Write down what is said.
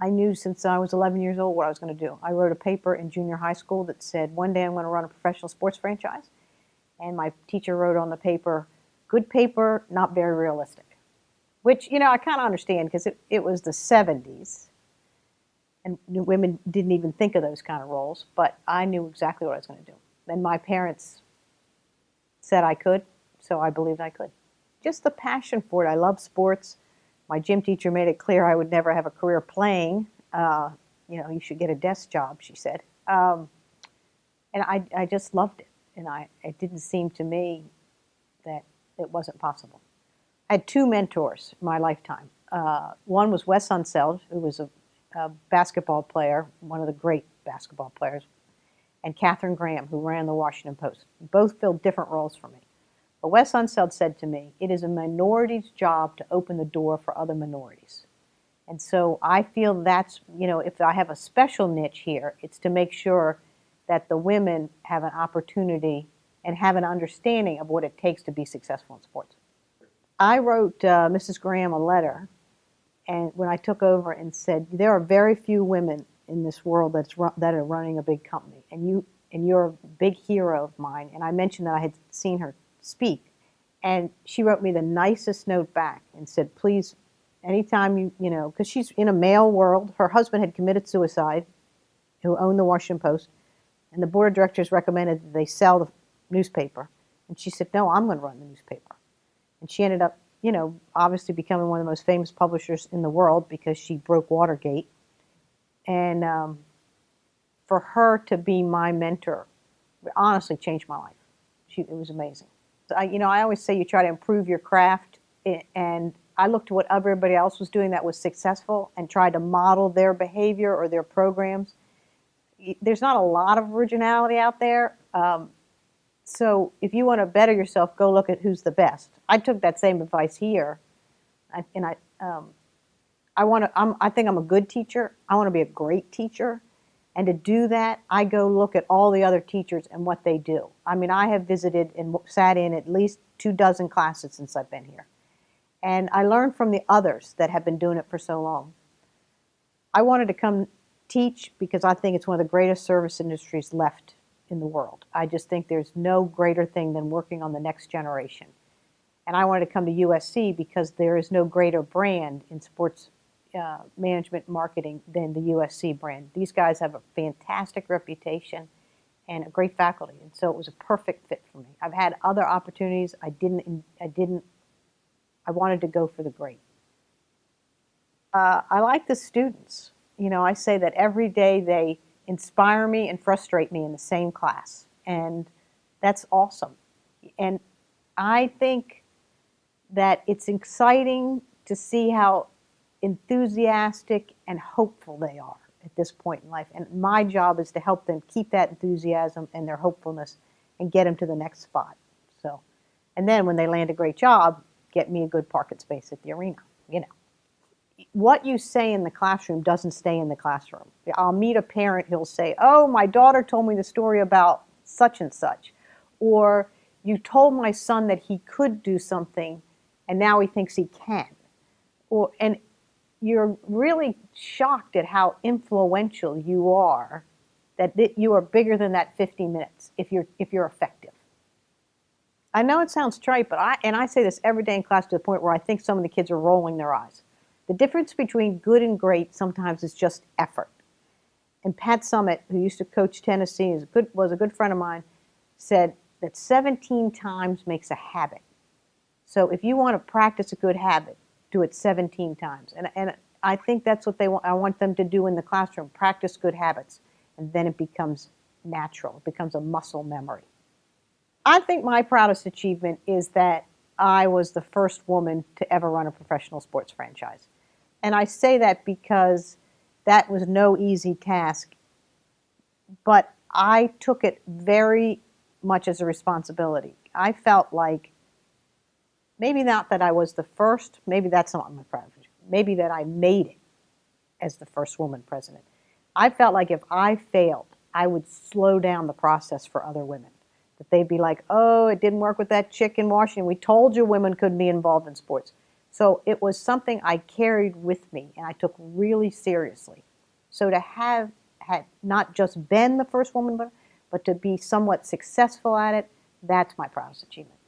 I knew since I was 11 years old what I was going to do. I wrote a paper in junior high school that said, one day I'm going to run a professional sports franchise. And my teacher wrote on the paper, good paper, not very realistic. Which, I kind of understand because it was the 70s. And women didn't even think of those kind of roles. But I knew exactly what I was going to do. And my parents said I could, so I believed I could. Just the passion for it. I love sports. My gym teacher made it clear I would never have a career playing. You should get a desk job, she said. And I just loved it. And it didn't seem to me that it wasn't possible. I had two mentors in my lifetime. One was Wes Unseld, who was a basketball player, one of the great basketball players, and Katharine Graham, who ran the Washington Post. Both filled different roles for me. But Wes Unseld said to me, it is a minority's job to open the door for other minorities. And so I feel that's, if I have a special niche here, it's to make sure that the women have an opportunity and have an understanding of what it takes to be successful in sports. I wrote Mrs. Graham a letter, and when I took over and said, there are very few women in this world that are running a big company, and you're a big hero of mine. And I mentioned that I had seen her speak, and she wrote me the nicest note back and said, please, anytime because she's in a male world, her husband had committed suicide, who owned the Washington Post, and the board of directors recommended that they sell the newspaper. And she said, no, I'm going to run the newspaper. And she ended up, obviously becoming one of the most famous publishers in the world because she broke Watergate. And for her to be my mentor, it honestly changed my life. It was amazing. So I always say you try to improve your craft, and I looked at what everybody else was doing that was successful and tried to model their behavior or their programs. There's not a lot of originality out there. So if you want to better yourself, go look at who's the best. I took that same advice here, I think I'm a good teacher. I want to be a great teacher, and to do that, I go look at all the other teachers and what they do. I mean, I have visited and sat in at least 24 classes since I've been here, and I learned from the others that have been doing it for so long. I wanted to come teach because I think it's one of the greatest service industries left in the world. I just think there's no greater thing than working on the next generation. And I wanted to come to USC because there is no greater brand in sports management marketing than the USC brand. These guys have a fantastic reputation and a great faculty, and so it was a perfect fit for me. I've had other opportunities. I wanted to go for the great. I like the students. I say that every day they inspire me and frustrate me in the same class, and that's awesome. And I think that it's exciting to see how enthusiastic and hopeful they are at this point in life. And my job is to help them keep that enthusiasm and their hopefulness and get them to the next spot. So, and then when they land a great job, get me a good parking space at the arena. What you say in the classroom doesn't stay in the classroom. I'll meet a parent, he'll say, oh, my daughter told me the story about such and such. Or you told my son that he could do something and now he thinks he can. And you're really shocked at how influential you are, that you are bigger than that 15 minutes if you're effective. I know it sounds trite, but I say this every day in class to the point where I think some of the kids are rolling their eyes. The difference between good and great sometimes is just effort. And Pat Summitt, who used to coach Tennessee, was a good friend of mine, said that 17 times makes a habit. So if you want to practice a good habit, do it 17 times. And I think that's what I want them to do in the classroom, practice good habits. And then it becomes natural. It becomes a muscle memory. I think my proudest achievement is that I was the first woman to ever run a professional sports franchise. And I say that because that was no easy task, but I took it very much as a responsibility. I felt like, maybe not that I was the first, maybe that's not my proud of, maybe that I made it as the first woman president. I felt like if I failed, I would slow down the process for other women. That they'd be like, oh, it didn't work with that chick in Washington. We told you women couldn't be involved in sports. So it was something I carried with me and I took really seriously. So to have had not just been the first woman, but to be somewhat successful at it, that's my proudest achievement.